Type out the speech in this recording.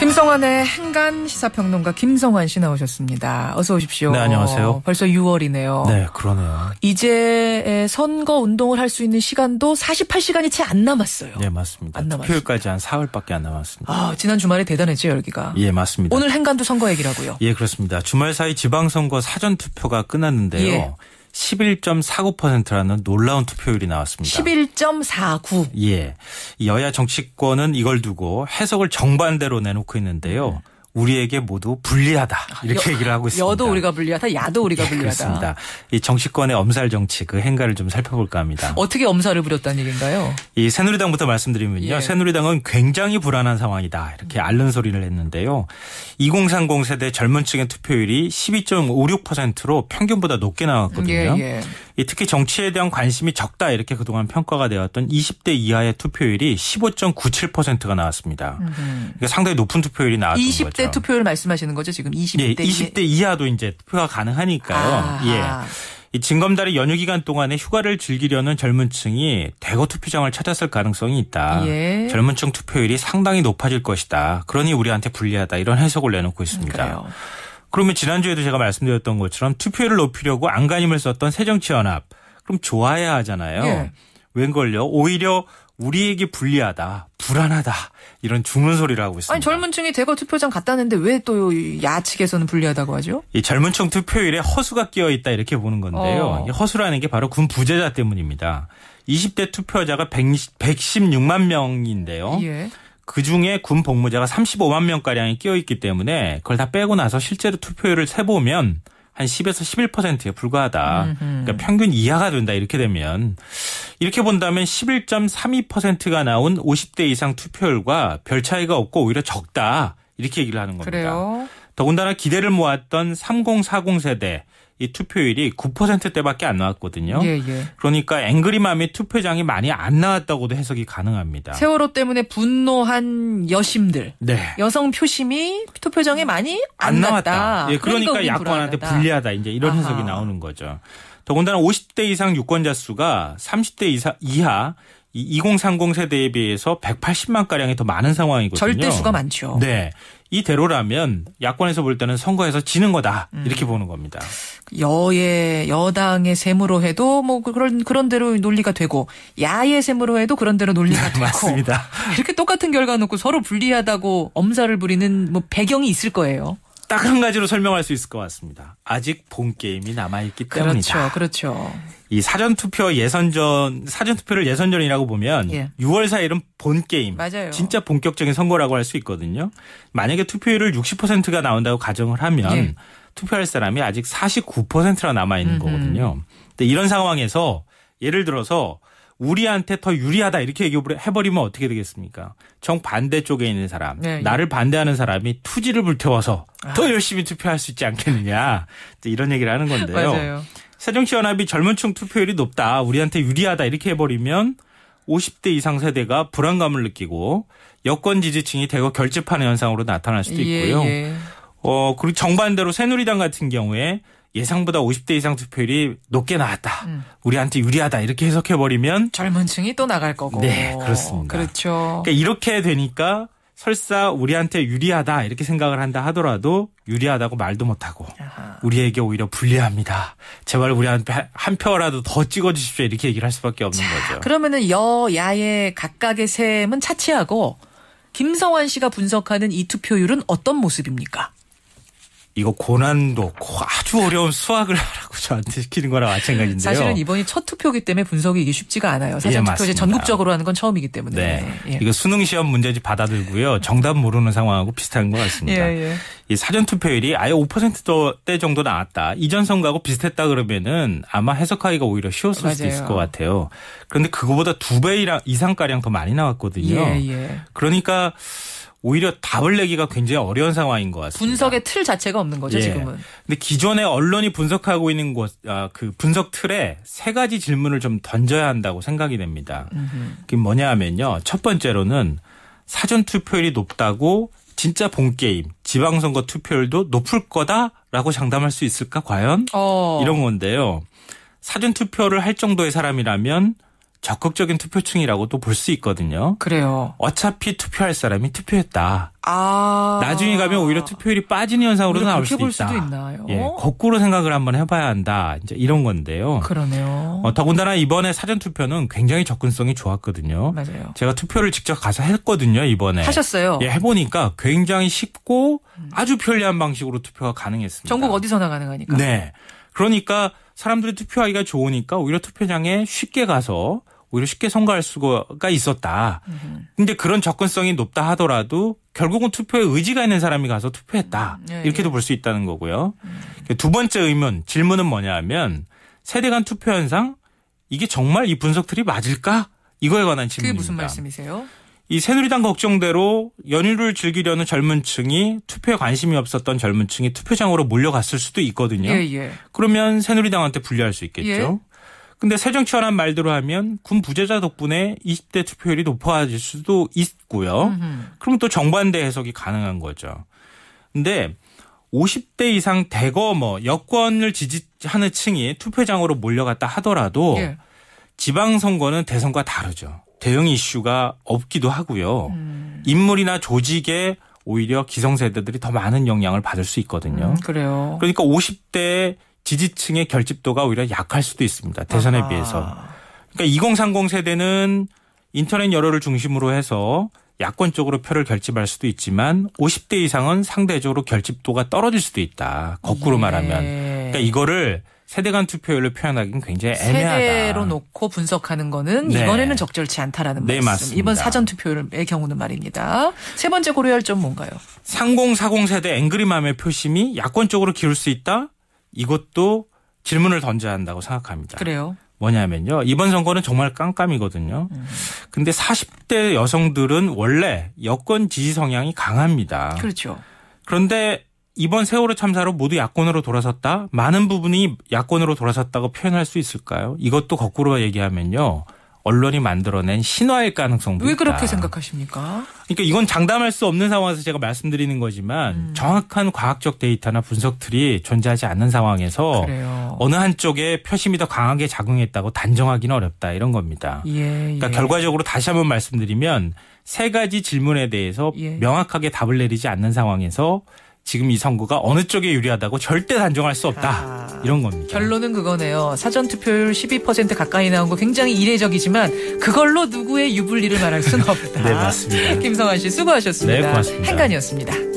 김성환의 행간 시사평론가 김성환 씨 나오셨습니다. 어서 오십시오. 네, 안녕하세요. 벌써 6월이네요. 네, 그러네요. 이제 선거 운동을 할 수 있는 시간도 48시간이 채 안 남았어요. 네, 맞습니다. 안 남았어요. 투표일까지 한 사흘밖에 안 남았습니다. 아, 지난 주말에 대단했죠, 열기가. 예, 맞습니다. 오늘 행간도 선거 얘기라고요. 예, 그렇습니다. 주말 사이 지방선거 사전투표가 끝났는데요. 예. 11.49%라는 놀라운 투표율이 나왔습니다. 11.49. 예. 여야 정치권은 이걸 두고 해석을 정반대로 내놓고 있는데요. 우리에게 모두 불리하다 이렇게 얘기를 하고 있습니다. 여도 우리가 불리하다, 야도 우리가 예, 불리하다. 그렇습니다. 이 정치권의 엄살 정치 그 행가를 좀 살펴볼까 합니다. 어떻게 엄살을 부렸다는 얘기인가요? 이 새누리당부터 말씀드리면요. 예. 새누리당은 굉장히 불안한 상황이다. 이렇게 앓는 소리를 했는데요. 2030 세대 젊은 층의 투표율이 12.56%로 평균보다 높게 나왔거든요. 예. 특히 정치에 대한 관심이 적다 이렇게 그동안 평가가 되었던 20대 이하의 투표율이 15.97%가 나왔습니다. 그러니까 상당히 높은 투표율이 나왔던 20대 거죠. 20대 투표율 말씀하시는 거죠, 지금? 20대. 예, 20대 이하도 이제 투표가 가능하니까요. 아하. 예. 이 징검다리 연휴 기간 동안에 휴가를 즐기려는 젊은 층이 대거 투표장을 찾았을 가능성이 있다. 예. 젊은 층 투표율이 상당히 높아질 것이다. 그러니 우리한테 불리하다. 이런 해석을 내놓고 있습니다. 그래요. 그러면 지난주에도 제가 말씀드렸던 것처럼 투표율을 높이려고 안간힘을 썼던 새정치연합. 그럼 좋아야 하잖아요. 예. 웬걸요? 오히려 우리에게 불리하다. 불안하다. 이런 주문 소리를 하고 있습니다. 아니, 젊은 층이 대거 투표장 갔다는데 왜 또 야측에서는 불리하다고 하죠? 이 젊은 층 투표율에 허수가 끼어 있다 이렇게 보는 건데요. 이 허수라는 게 바로 군 부재자 때문입니다. 20대 투표자가 116만 명인데요. 예. 그중에 군 복무자가 35만 명가량이 끼어 있기 때문에 그걸 다 빼고 나서 실제로 투표율을 세보면 한 10에서 11%에 불과하다. 그러니까 평균 이하가 된다 이렇게 되면. 이렇게 본다면 11.32%가 나온 50대 이상 투표율과 별 차이가 없고 오히려 적다. 이렇게 얘기를 하는 겁니다. 그래요? 더군다나 기대를 모았던 3040 세대 이 투표율이 9%대밖에 안 나왔거든요. 예. 그러니까 앵그리맘의 투표장이 많이 안 나왔다고도 해석이 가능합니다. 세월호 때문에 분노한 여심들. 네. 여성 표심이 투표장에 많이 안 나왔다. 나왔다. 예, 그러니까 우린 야권한테 불안하다. 불리하다. 이제 이런 아하. 해석이 나오는 거죠. 더군다나 50대 이상 유권자 수가 30대 이하 이 2030 세대에 비해서 180만 가량이 더 많은 상황이거든요. 절대 수가 많죠. 네. 이대로라면 야권에서 볼 때는 선거에서 지는 거다. 이렇게 보는 겁니다. 여당의 셈으로 해도 뭐 그런 대로 논리가 되고 야의 셈으로 해도 그런 대로 논리가 되고 맞습니다. 이렇게 똑같은 결과 놓고 서로 불리하다고 엄살을 부리는 뭐 배경이 있을 거예요. 딱 한 가지로 설명할 수 있을 것 같습니다. 아직 본 게임이 남아있기 때문이다. 그렇죠. 이 사전투표를 예선전이라고 보면 예. 6월 4일은 본 게임. 맞아요. 진짜 본격적인 선거라고 할 수 있거든요. 만약에 투표율을 60%가 나온다고 가정을 하면 예. 투표할 사람이 아직 49%나 남아있는 거거든요. 근데 이런 상황에서 예를 들어서 우리한테 더 유리하다 이렇게 얘기해버리면 어떻게 되겠습니까? 정반대 쪽에 있는 사람, 네, 나를 반대하는 사람이 투지를 불태워서 더 열심히 투표할 수 있지 않겠느냐. 이런 얘기를 하는 건데요. 맞아요. 새정치연합이 젊은 층 투표율이 높다, 우리한테 유리하다 이렇게 해버리면 50대 이상 세대가 불안감을 느끼고 여권 지지층이 대거 결집하는 현상으로 나타날 수도 있고요. 예. 그리고 정반대로 새누리당 같은 경우에 예상보다 50대 이상 투표율이 높게 나왔다. 우리한테 유리하다. 이렇게 해석해버리면 젊은 층이 또 나갈 거고. 네, 그렇습니다. 그렇죠. 그러니까 이렇게 되니까 설사 우리한테 유리하다 이렇게 생각을 한다 하더라도 유리하다고 말도 못하고 아하. 우리에게 오히려 불리합니다. 제발 우리한테 한 표라도 더 찍어주십시오. 이렇게 얘기를 할 수밖에 없는 거죠. 그러면은 여야의 각각의 셈은 차치하고 김성환 씨가 분석하는 이 투표율은 어떤 모습입니까? 이거 고난도 아주 어려운 수학을 하라고 저한테 시키는 거랑 마찬가지인데요. 사실은 이번이 첫 투표기 때문에 분석이 이게 쉽지가 않아요. 사전 투표 이제 맞습니다. 전국적으로 하는 건 처음이기 때문에. 네. 예. 이거 수능 시험 문제지 받아들고요. 정답 모르는 상황하고 비슷한 것 같습니다. 예. 이 사전 투표율이 아예 5%대 정도 나왔다. 이전 선거하고 비슷했다 그러면은 아마 해석하기가 오히려 쉬웠을 수도 맞아요. 있을 것 같아요. 그런데 그거보다 2배 이상가량 더 많이 나왔거든요. 예. 그러니까 오히려 답을 내기가 굉장히 어려운 상황인 것 같습니다. 분석의 틀 자체가 없는 거죠, 예. 지금은. 근데 기존에 언론이 분석하고 있는 그 분석 틀에 세 가지 질문을 좀 던져야 한다고 생각이 됩니다. 그게 뭐냐 하면요. 첫 번째로는 사전 투표율이 높다고 진짜 본 게임, 지방선거 투표율도 높을 거다라고 장담할 수 있을까 과연? 이런 건데요. 사전 투표를 할 정도의 사람이라면 적극적인 투표층이라고도 볼 수 있거든요. 그래요. 어차피 투표할 사람이 투표했다. 아. 나중에 가면 오히려 투표율이 빠지는 현상으로 나올 수도 볼 있다. 수도 있나요? 예, 거꾸로 생각을 한번 해봐야 한다. 이제 이런 건데요. 그러네요. 더군다나 이번에 사전 투표는 굉장히 접근성이 좋았거든요. 맞아요. 제가 투표를 직접 가서 했거든요. 이번에. 하셨어요? 예, 해보니까 굉장히 쉽고 아주 편리한 방식으로 투표가 가능했습니다. 전국 어디서나 가능하니까. 네. 그러니까 사람들이 투표하기가 좋으니까 오히려 투표장에 쉽게 가서 오히려 쉽게 선거할 수가 있었다. 근데 그런 접근성이 높다 하더라도 결국은 투표에 의지가 있는 사람이 가서 투표했다. 이렇게도 볼 수 있다는 거고요. 두 번째 질문은 뭐냐 하면 세대 간 투표 현상 이게 정말 이 분석들이 맞을까? 이거에 관한 질문입니다. 그게 무슨 말씀이세요? 이 새누리당 걱정대로 연휴를 즐기려는 젊은 층이 투표에 관심이 없었던 젊은 층이 투표장으로 몰려갔을 수도 있거든요. 예. 그러면 새누리당한테 불리할 수 있겠죠. 예. 근데 새정치환한 말대로 하면 군 부재자 덕분에 20대 투표율이 높아질 수도 있고요. 그럼 또 정반대 해석이 가능한 거죠. 근데 50대 이상 대거 여권을 지지하는 층이 투표장으로 몰려갔다 하더라도 예. 지방선거는 대선과 다르죠. 대응 이슈가 없기도 하고요. 인물이나 조직에 오히려 기성세대들이 더 많은 영향을 받을 수 있거든요. 그래요. 그러니까 50대 지지층의 결집도가 오히려 약할 수도 있습니다. 대선에 비해서. 그러니까 2030 세대는 인터넷 여론을 중심으로 해서 야권 쪽으로 표를 결집할 수도 있지만 50대 이상은 상대적으로 결집도가 떨어질 수도 있다. 거꾸로 말하면. 그러니까 이거를 세대 간 투표율로 표현하기는 굉장히 애매하다. 세대로 놓고 분석하는 거는 이번에는 적절치 않다라는 말씀. 맞습니다. 이번 사전 투표율의 경우는 말입니다. 세 번째 고려할 점 뭔가요? 3040 세대 앵그리맘의 표심이 야권 쪽으로 기울 수 있다? 이것도 질문을 던져야 한다고 생각합니다. 그래요? 뭐냐면요. 이번 선거는 정말 깜깜이거든요. 근데 40대 여성들은 원래 여권 지지 성향이 강합니다. 그렇죠. 그런데 이번 세월호 참사로 모두 야권으로 돌아섰다? 많은 부분이 야권으로 돌아섰다고 표현할 수 있을까요? 이것도 거꾸로 얘기하면요. 언론이 만들어낸 신화일 가능성도 왜 있다. 그렇게 생각하십니까? 그러니까 이건 장담할 수 없는 상황에서 제가 말씀드리는 거지만 정확한 과학적 데이터나 분석들이 존재하지 않는 상황에서 그래요. 어느 한쪽에 표심이 더 강하게 작용했다고 단정하기는 어렵다 이런 겁니다. 그러니까 결과적으로 다시 한번 말씀드리면 세 가지 질문에 대해서 명확하게 답을 내리지 않는 상황에서 지금 이 선거가 어느 쪽에 유리하다고 절대 단정할 수 없다. 이런 겁니다. 결론은 그거네요. 사전투표율 12% 가까이 나온 거 굉장히 이례적이지만 그걸로 누구의 유불리를 말할 수는 없다. 네, 맞습니다. 김성환 씨 수고하셨습니다. 네, 고맙습니다. 행간이었습니다.